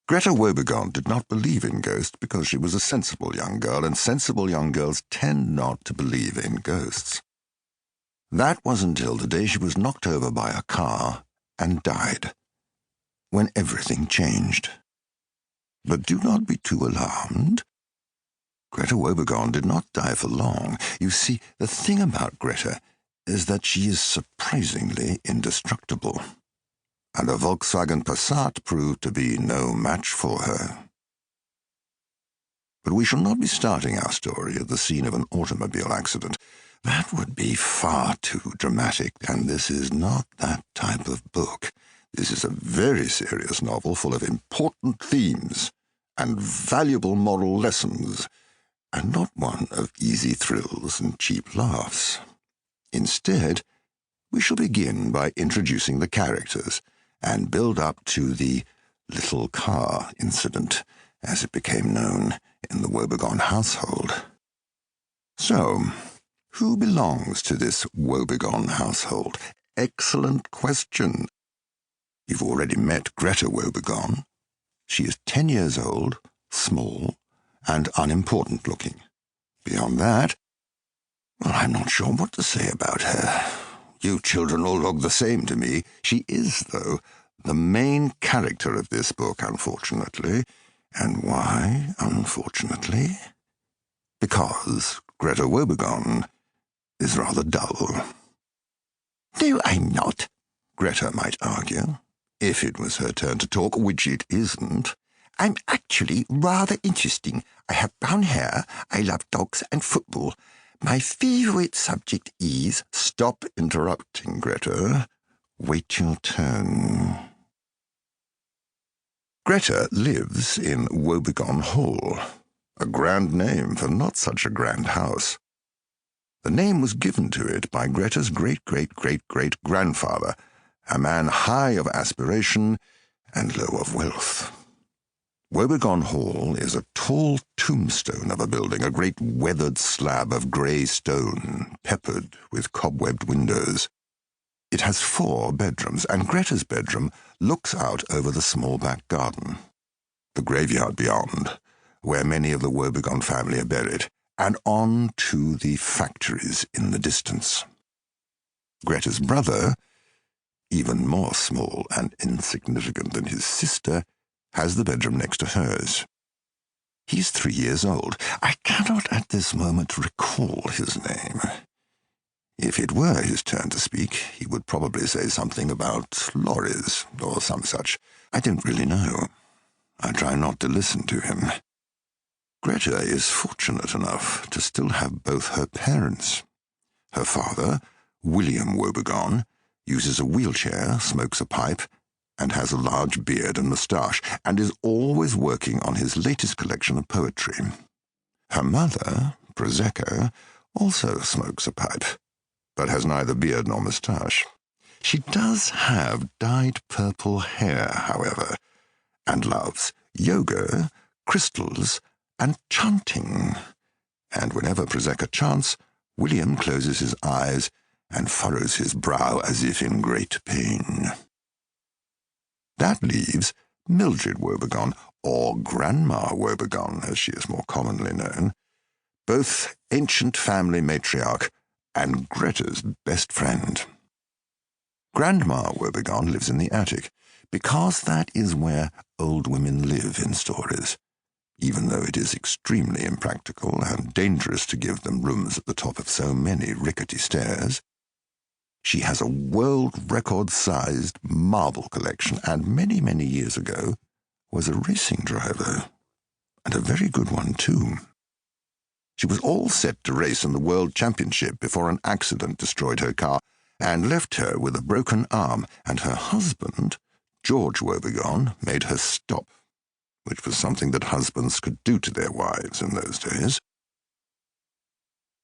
Greta Woebegone did not believe in ghosts because she was a sensible young girl, and sensible young girls tend not to believe in ghosts. That was until the day she was knocked over by a car and died, when everything changed. But do not be too alarmed. Greta Woebegone did not die for long. You see, the thing about Greta is that she is surprisingly indestructible, and a Volkswagen Passat proved to be no match for her. But we shall not be starting our story at the scene of an automobile accident. That would be far too dramatic, and this is not that type of book. This is a very serious novel full of important themes and valuable moral lessons, and not one of easy thrills and cheap laughs. Instead, we shall begin by introducing the characters and build up to the little car incident, as it became known in the Woebegone household. So, who belongs to this Woebegone household? Excellent question. You've already met Greta Woebegone. She is 10 years old, small, and unimportant looking. Beyond that, well, I'm not sure what to say about her. You children all look the same to me. She is, though, the main character of this book, unfortunately. And why, unfortunately? Because Greta Woebegone is rather dull. No, I'm not, Greta might argue, if it was her turn to talk, which it isn't. I'm actually rather interesting. I have brown hair, I love dogs and football. My favourite subject is— Stop interrupting, Greta. Wait your turn. Greta lives in Woebegone Hall, a grand name for not such a grand house. The name was given to it by Greta's great-great-great-great-grandfather, a man high of aspiration and low of wealth. Woebegone Hall is a tall tombstone of a building, a great weathered slab of grey stone, peppered with cobwebbed windows. It has 4 bedrooms, and Greta's bedroom looks out over the small back garden, the graveyard beyond, where many of the Woebegone family are buried, and on to the factories in the distance. Greta's brother, even more small and insignificant than his sister, has the bedroom next to hers. He's 3 years old. I cannot at this moment recall his name. If it were his turn to speak, he would probably say something about lorries or some such. I don't really know. I try not to listen to him. Greta is fortunate enough to still have both her parents. Her father, William Woebegone, uses a wheelchair, smokes a pipe, and has a large beard and moustache, and is always working on his latest collection of poetry. Her mother, Prosecco, also smokes a pipe, but has neither beard nor moustache. She does have dyed purple hair, however, and loves yoga, crystals, and chanting. And whenever Prosecco chants, William closes his eyes and furrows his brow as if in great pain. That leaves Mildred Woebegone, or Grandma Woebegone, as she is more commonly known, both ancient family matriarch and Greta's best friend. Grandma Woebegone lives in the attic, because that is where old women live in stories, even though it is extremely impractical and dangerous to give them rooms at the top of so many rickety stairs. She has a world record-sized marble collection, and many, many years ago was a racing driver, and a very good one too. She was all set to race in the World Championship before an accident destroyed her car and left her with a broken arm, and her husband, George Woebegone, made her stop, which was something that husbands could do to their wives in those days.